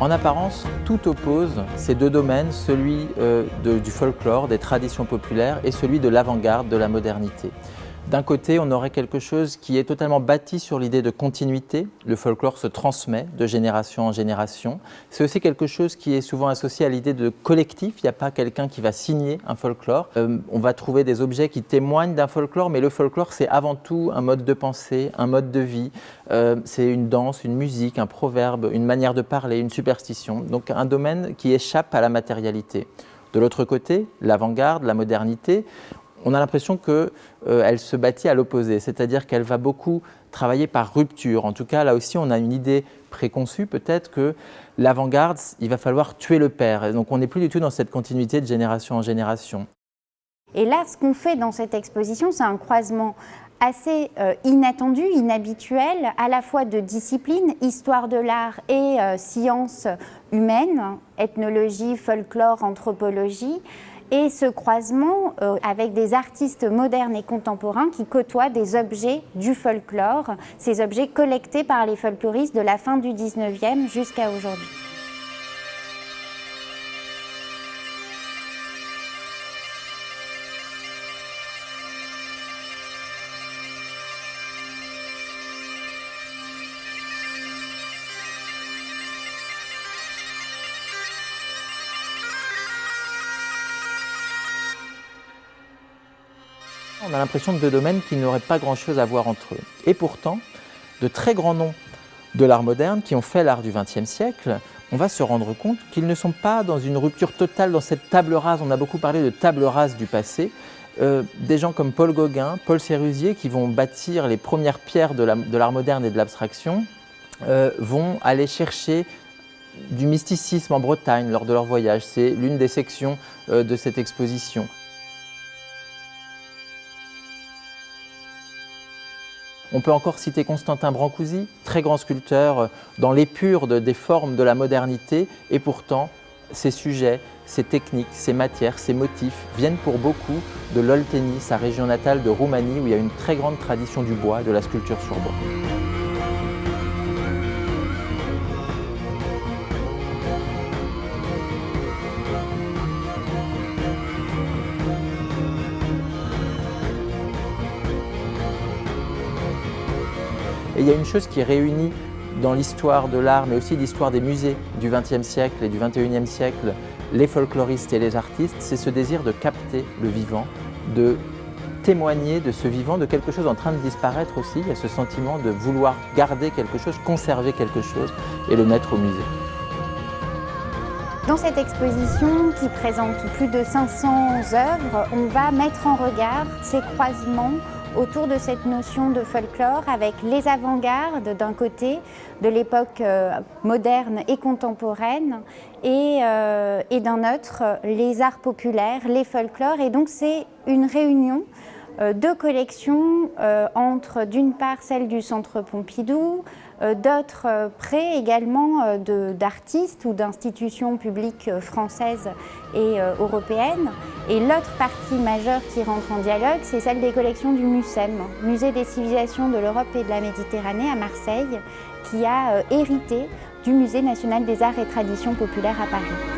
En apparence, tout oppose ces deux domaines, celui du folklore, des traditions populaires et celui de l'avant-garde, de la modernité. D'un côté, on aurait quelque chose qui est totalement bâti sur l'idée de continuité. Le folklore se transmet de génération en génération. C'est aussi quelque chose qui est souvent associé à l'idée de collectif. Il n'y a pas quelqu'un qui va signer un folklore. On va trouver des objets qui témoignent d'un folklore, mais le folklore, c'est avant tout un mode de pensée, un mode de vie. C'est une danse, une musique, un proverbe, une manière de parler, une superstition. Donc un domaine qui échappe à la matérialité. De l'autre côté, l'avant-garde, la modernité, on a l'impression qu'elle se bâtit à l'opposé, c'est-à-dire qu'elle va beaucoup travailler par rupture. En tout cas, là aussi, on a une idée préconçue peut-être que l'avant-garde, il va falloir tuer le père. Et donc on n'est plus du tout dans cette continuité de génération en génération. Et là, ce qu'on fait dans cette exposition, c'est un croisement assez inattendu, inhabituel, à la fois de disciplines, histoire de l'art et sciences humaines, ethnologie, folklore, anthropologie, et ce croisement avec des artistes modernes et contemporains qui côtoient des objets du folklore, ces objets collectés par les folkloristes de la fin du 19e jusqu'à aujourd'hui. On a l'impression de deux domaines qui n'auraient pas grand-chose à voir entre eux. Et pourtant, de très grands noms de l'art moderne qui ont fait l'art du XXe siècle, on va se rendre compte qu'ils ne sont pas dans une rupture totale dans cette table rase. On a beaucoup parlé de table rase du passé. Des gens comme Paul Gauguin, Paul Sérusier, qui vont bâtir les premières pierres de l'art moderne et de l'abstraction, vont aller chercher du mysticisme en Bretagne lors de leur voyage. C'est l'une des sections de cette exposition. On peut encore citer Constantin Brancusi, très grand sculpteur dans l'épure des formes de la modernité, et pourtant ces sujets, ces techniques, ces matières, ces motifs viennent pour beaucoup de l'Oltenie, sa région natale de Roumanie, où il y a une très grande tradition du bois, de la sculpture sur bois. Et il y a une chose qui réunit dans l'histoire de l'art, mais aussi l'histoire des musées du XXe siècle et du XXIe siècle, les folkloristes et les artistes, c'est ce désir de capter le vivant, de témoigner de ce vivant, de quelque chose en train de disparaître aussi. Il y a ce sentiment de vouloir garder quelque chose, conserver quelque chose et le mettre au musée. Dans cette exposition qui présente plus de 500 œuvres, on va mettre en regard ces croisements autour de cette notion de folklore avec les avant-gardes d'un côté, de l'époque moderne et contemporaine, et d'un autre, les arts populaires, les folklores. Et donc c'est une réunion de collections entre d'une part celle du Centre Pompidou, d'autres prêts également d'artistes ou d'institutions publiques françaises et européennes. Et l'autre partie majeure qui rentre en dialogue, c'est celle des collections du MUCEM, Musée des civilisations de l'Europe et de la Méditerranée à Marseille, qui a hérité du Musée national des arts et traditions populaires à Paris.